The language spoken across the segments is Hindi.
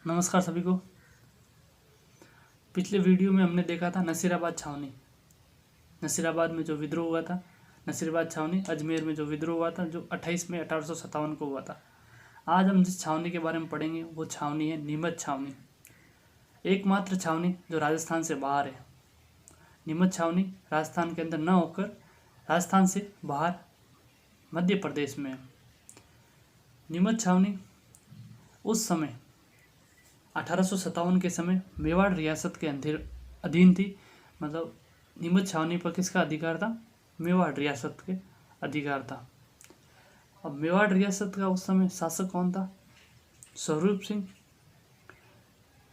नमस्कार सभी को। पिछले वीडियो में हमने देखा था नसीराबाद छावनी। नसीराबाद में जो विद्रोह हुआ था, नसीराबाद छावनी अजमेर में जो विद्रोह हुआ था, जो 28 मई 1857 को हुआ था। आज हम जिस छावनी के बारे में पढ़ेंगे वो छावनी है नीमच छावनी, एकमात्र छावनी जो राजस्थान से बाहर है। नीमच छावनी राजस्थान के अंदर न होकर राजस्थान से बाहर मध्य प्रदेश में है। नीमच छावनी उस समय 1857 के समय मेवाड़ रियासत के अधीन थी। मतलब नीमच छावनी पर किसका अधिकार था? मेवाड़ रियासत के अधिकार था। अब मेवाड़ रियासत का उस समय शासक कौन था? स्वरूप सिंह,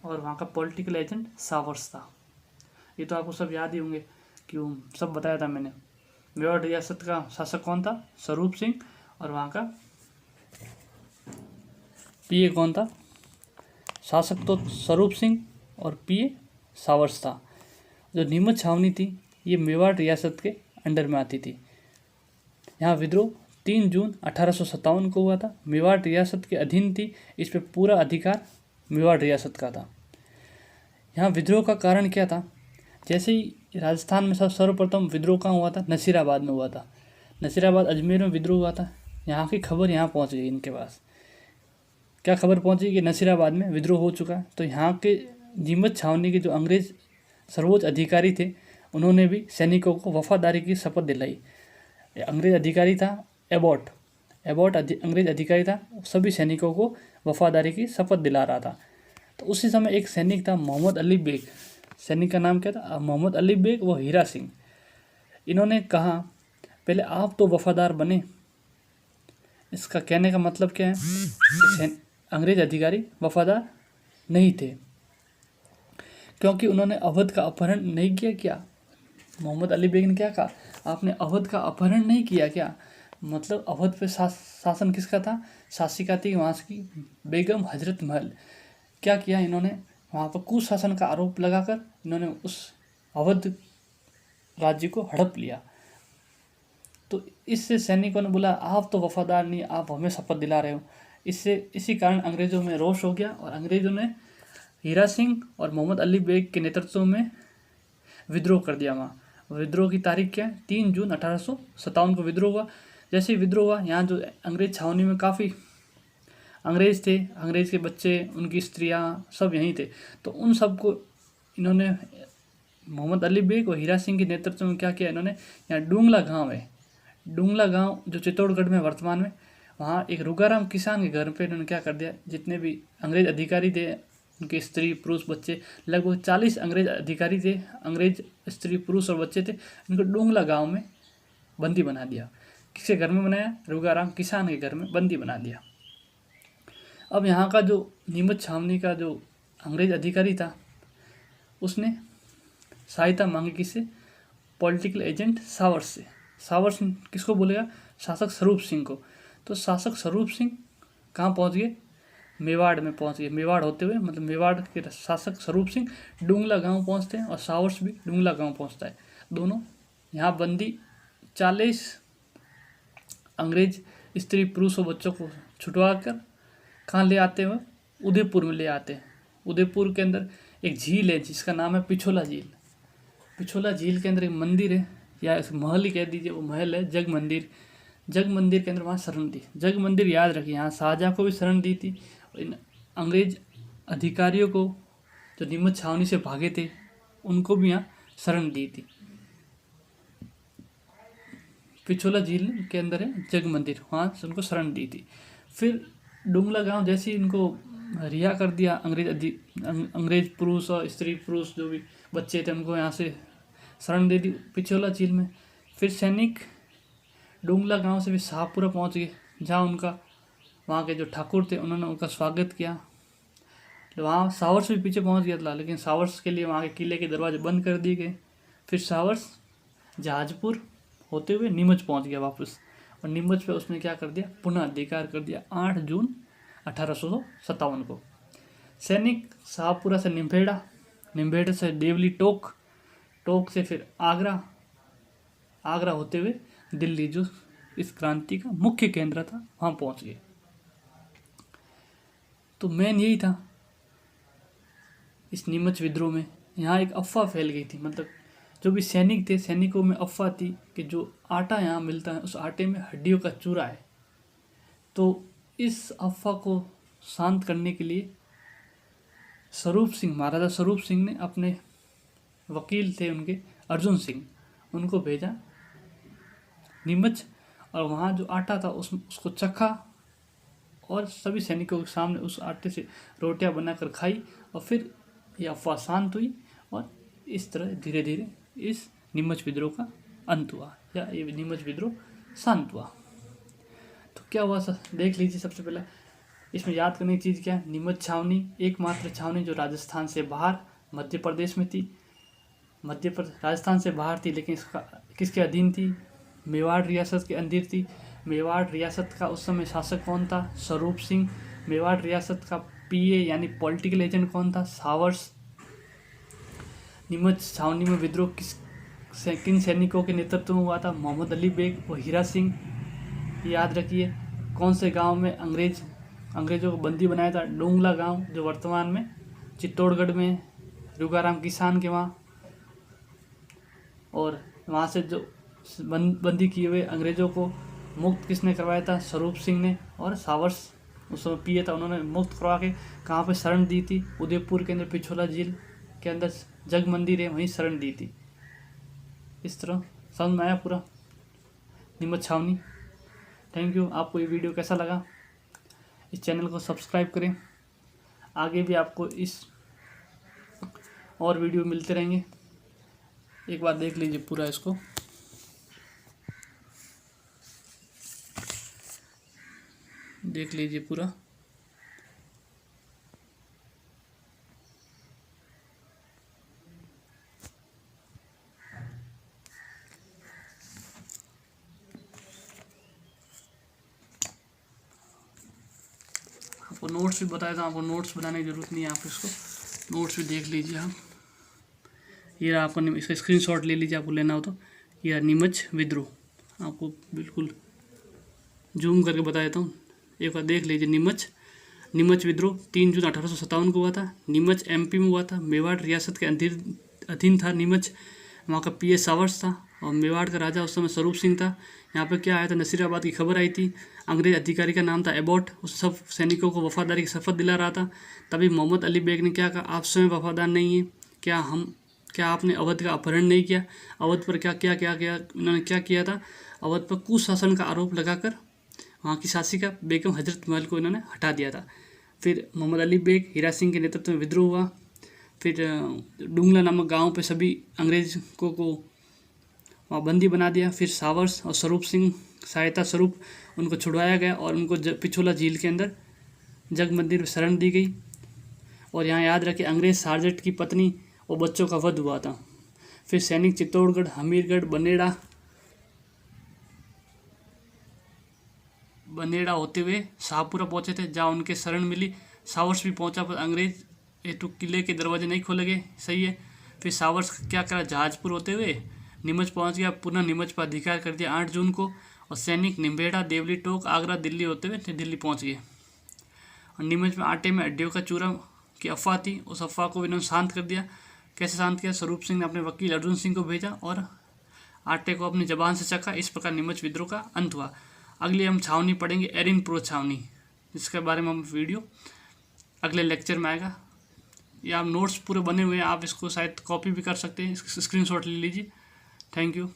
और वहाँ का पॉलिटिकल एजेंट सावर्स था। ये तो आपको सब याद ही होंगे, क्यों सब बताया था मैंने। मेवाड़ रियासत का शासक कौन था? स्वरूप सिंह, और वहाँ का पीए कौन था? शासक तो स्वरूप सिंह और पीए सावर्स था। जो नीमच छावनी थी ये मेवाड़ रियासत के अंडर में आती थी। यहाँ विद्रोह 3 जून 1857 को हुआ था। मेवाड़ रियासत के अधीन थी, इस पर पूरा अधिकार मेवाड़ रियासत का था। यहाँ विद्रोह का कारण क्या था? जैसे ही राजस्थान में सर्वप्रथम विद्रोह कहाँ हुआ था? नसीराबाद में हुआ था। नसीराबाद अजमेर में विद्रोह हुआ था। यहाँ की खबर यहाँ पहुँच गई इनके पास। क्या खबर पहुंची कि नसीराबाद में विद्रोह हो चुका है। तो यहाँ के नीमच छावनी के जो अंग्रेज सर्वोच्च अधिकारी थे, उन्होंने भी सैनिकों को वफादारी की शपथ दिलाई। अंग्रेज अधिकारी था एबॉट अंग्रेज अधिकारी था, सभी सैनिकों को वफादारी की शपथ दिला रहा था। तो उसी समय एक सैनिक था मोहम्मद अली बेग। सैनिक का नाम क्या था? मोहम्मद अली बेग व हीरा सिंह। इन्होंने कहा पहले आप तो वफादार बने। इसका कहने का मतलब क्या है कि अंग्रेज अधिकारी वफादार नहीं थे, क्योंकि उन्होंने अवध का अपहरण नहीं किया। क्या मोहम्मद अली बेग ने क्या कहा? आपने अवध का अपहरण नहीं किया क्या? मतलब अवध पे शासन किसका था? शासिका थी वहाँ की बेगम हजरत महल। क्या किया इन्होंने? वहाँ पर कुशासन का आरोप लगाकर इन्होंने उस अवध राज्य को हड़प लिया। तो इससे सैनिकों ने बोला आप तो वफादार नहीं, आप हमें शपथ दिला रहे हो। इसी कारण अंग्रेज़ों में रोष हो गया और अंग्रेज़ों ने हीरा सिंह और मोहम्मद अली बेग के नेतृत्व में विद्रोह कर दिया। वहाँ विद्रोह की तारीख क्या है? 3 जून 1857 को विद्रोह हुआ। जैसे ही विद्रोह हुआ, यहाँ जो अंग्रेज छावनी में काफ़ी अंग्रेज थे, अंग्रेज के बच्चे, उनकी स्त्रियाँ सब यहीं थे। तो उन सबको इन्होंने मोहम्मद अली बेग और हीरा सिंह के नेतृत्व में क्या किया? इन्होंने यहाँ डूंगला गाँव है, डूंगला गांव जो चित्तौड़गढ़ में वर्तमान में, वहाँ एक रुगाराम किसान के घर पे इन्होंने क्या कर दिया? जितने भी अंग्रेज अधिकारी थे, उनके स्त्री पुरुष बच्चे, लगभग 40 अंग्रेज अधिकारी थे, अंग्रेज स्त्री पुरुष और बच्चे थे, इनको डूंगला गांव में बंदी बना दिया। किसके घर में बनाया? रुगाराम किसान के घर में बंदी बना दिया। अब यहाँ का जो नीमच छावनी का जो अंग्रेज अधिकारी था, उसने सहायता मांगी किससे? पॉलिटिकल एजेंट सावर्स से। सावर्स किसको बोलेगा? शासक स्वरूप सिंह को। तो शासक स्वरूप सिंह कहाँ पहुँच गए? मेवाड़ में पहुँच गए। मेवाड़ होते हुए, मतलब मेवाड़ के शासक स्वरूप सिंह डूंगला गांव पहुँचते हैं और सावर्स भी डूंगला गांव पहुँचता है। दोनों यहाँ बंदी 40 अंग्रेज स्त्री पुरुष और बच्चों को छुटवा कर कहाँ ले आते हैं? उदयपुर में ले आते हैं। उदयपुर के अंदर एक झील है जिसका नाम है पिछोला झील। पिछोला झील के अंदर एक मंदिर है, या महल ही कह दीजिए, वो महल है जग मंदिर। जग मंदिर के अंदर वहाँ शरण दी। जग मंदिर याद रखिए, यहाँ शाहजहाँ को भी शरण दी थी। इन अंग्रेज अधिकारियों को जो नीमच छावनी से भागे थे उनको भी यहाँ शरण दी थी। पिछोला झील के अंदर है जग मंदिर, वहाँ से उनको शरण दी थी। फिर डूंगला गांव जैसे ही इनको रिहा कर दिया, अंग्रेज पुरुष और स्त्री पुरुष जो भी बच्चे थे उनको यहाँ से शरण दे दी पिछोला झील में। फिर सैनिक डूंगला गांव से भी शाहपुरा पहुँच गए, जहाँ उनका वहाँ के जो ठाकुर थे उन्होंने उनका स्वागत किया। वहाँ सावर्स भी पीछे पहुँच गया था, लेकिन सावर्स के लिए वहाँ के किले के दरवाजे बंद कर दिए गए। फिर सावर्स जहाजपुर होते हुए नीमच पहुँच गया वापस, और नीमच पे उसने क्या कर दिया? पुनः अधिकार कर दिया 8 जून 1857 को। सैनिक शाहपुरा से निम्भेड़ा, निम्भेड़ा से देवली टोक, टोक से फिर आगरा, आगरा होते हुए दिल्ली जो इस क्रांति का मुख्य केंद्र था वहाँ पहुँच गए। तो मेन यही था इस नीमच विद्रोह में यहाँ एक अफवाह फैल गई थी, मतलब जो भी सैनिक थे, सैनिकों में अफवाह थी कि जो आटा यहाँ मिलता है उस आटे में हड्डियों का चूरा है। तो इस अफवाह को शांत करने के लिए स्वरूप सिंह, महाराजा स्वरूप सिंह ने अपने वकील थे उनके अर्जुन सिंह, उनको भेजा नीमच, और वहाँ जो आटा था उसको चखा और सभी सैनिकों के सामने उस आटे से रोटियां बनाकर खाई, और फिर यह अफवाह शांत हुई और इस तरह धीरे धीरे इस नीमच विद्रोह का अंत हुआ, या ये नीमच विद्रोह शांत हुआ। तो क्या हुआ सर, देख लीजिए। सबसे पहले इसमें याद करने की चीज़ क्या है, नीमच छावनी एकमात्र छावनी जो राजस्थान से बाहर मध्य प्रदेश में थी। राजस्थान से बाहर थी, लेकिन इसका किसके अधीन थी, मेवाड़ रियासत के अंदर थी। मेवाड़ रियासत का उस समय शासक कौन था, स्वरूप सिंह। मेवाड़ रियासत का पीए यानी पॉलिटिकल एजेंट कौन था, सावर्स। नीमच छावनी में विद्रोह किन सैनिकों के नेतृत्व में हुआ था, मोहम्मद अली बेग और हीरा सिंह। याद रखिए। कौन से गांव में अंग्रेजों को बंदी बनाया था, डोंगला गांव जो वर्तमान में चित्तौड़गढ़ में, रुगाराम किसान के वहाँ। और वहाँ से जो बंदी किए हुए अंग्रेजों को मुक्त किसने करवाया था, स्वरूप सिंह ने। और सावर्स उस समय पीए था, उन्होंने मुक्त करवा के कहाँ पे शरण दी थी, उदयपुर के अंदर पिछोला झील के अंदर जग मंदिर है, वहीं शरण दी थी। इस तरह समझ में आया पूरा नीमच छावनी। Thank you. आपको ये वीडियो कैसा लगा, इस चैनल को सब्सक्राइब करें, आगे भी आपको इस और वीडियो मिलते रहेंगे। एक बार देख लीजिए पूरा, इसको देख लीजिए पूरा। आपको नोट्स भी बताया था, आपको नोट्स बनाने की ज़रूरत नहीं है, आप इसको नोट्स भी देख लीजिए आप। ये आपको इसका स्क्रीनशॉट ले लीजिए, आपको लेना हो तो। यह नीमच विद्रोह आपको बिल्कुल जूम करके बता देता हूँ, एक बार देख लीजिए। नीमच विद्रोह 3 जून 1857 को हुआ था। नीमच एमपी में हुआ था। मेवाड़ रियासत के अधीन था नीमच। वहाँ का पीए सावर्स था और मेवाड़ का राजा उस समय स्वरूप सिंह था। यहाँ पे क्या आया था, नसीराबाद की खबर आई थी। अंग्रेज अधिकारी का नाम था एबॉट, उस सब सैनिकों को वफादारी की शपथ दिला रहा था। तभी मोहम्मद अली बेग ने क्या कहा, आप स्वयं वफादार नहीं हैं, क्या आपने अवध का अपहरण नहीं किया। अवध पर उन्होंने क्या किया था, अवध पर कुशासन का आरोप लगाकर वहाँ की शासिका बेगम हजरत महल को इन्होंने हटा दिया था। फिर मोहम्मद अली बेग हीरा सिंह के नेतृत्व में विद्रोह हुआ। फिर डुंगला नामक गांव पे सभी अंग्रेज़ों को वहाँ बंदी बना दिया। फिर सावर्स और स्वरूप सिंह सहायता स्वरूप उनको छुड़वाया गया और उनको पिछोला झील के अंदर जग मंदिर में शरण दी गई। और यहाँ याद रखें, अंग्रेज सार्जेंट की पत्नी और बच्चों का वध हुआ था। फिर सैनिक चित्तौड़गढ़, हमीरगढ़, बनेड़ा होते हुए शाहपुरा पहुंचे थे, जहाँ उनके शरण मिली। सावर्स भी पहुंचा, पर अंग्रेज किले के दरवाजे नहीं खोले गए। सही है। फिर सावर्स क्या करा, जहाजपुर होते हुए नीमच पहुंच गया, पुनः नीमच पर अधिकार कर दिया 8 जून को। और सैनिक निम्बेड़ा, देवली टोक, आगरा, दिल्ली होते हुए दिल्ली पहुंच गए। और नीमच में आटे में हड्डियों का चूरा की अफवाह थी, उस अफवाह को इन्होंने शांत कर दिया। कैसे शांत किया, स्वरूप सिंह ने अपने वकील अर्जुन सिंह को भेजा और आटे को अपनी जबान से चखा। इस प्रकार नीमच विद्रोह का अंत हुआ। अगली हम छावनी पढ़ेंगे, एरिनपुर छावनी, जिसके बारे में हम वीडियो अगले लेक्चर में आएगा। या आप नोट्स पूरे बने हुए हैं, आप इसको शायद कॉपी भी कर सकते हैं, स्क्रीनशॉट ले लीजिए। Thank you.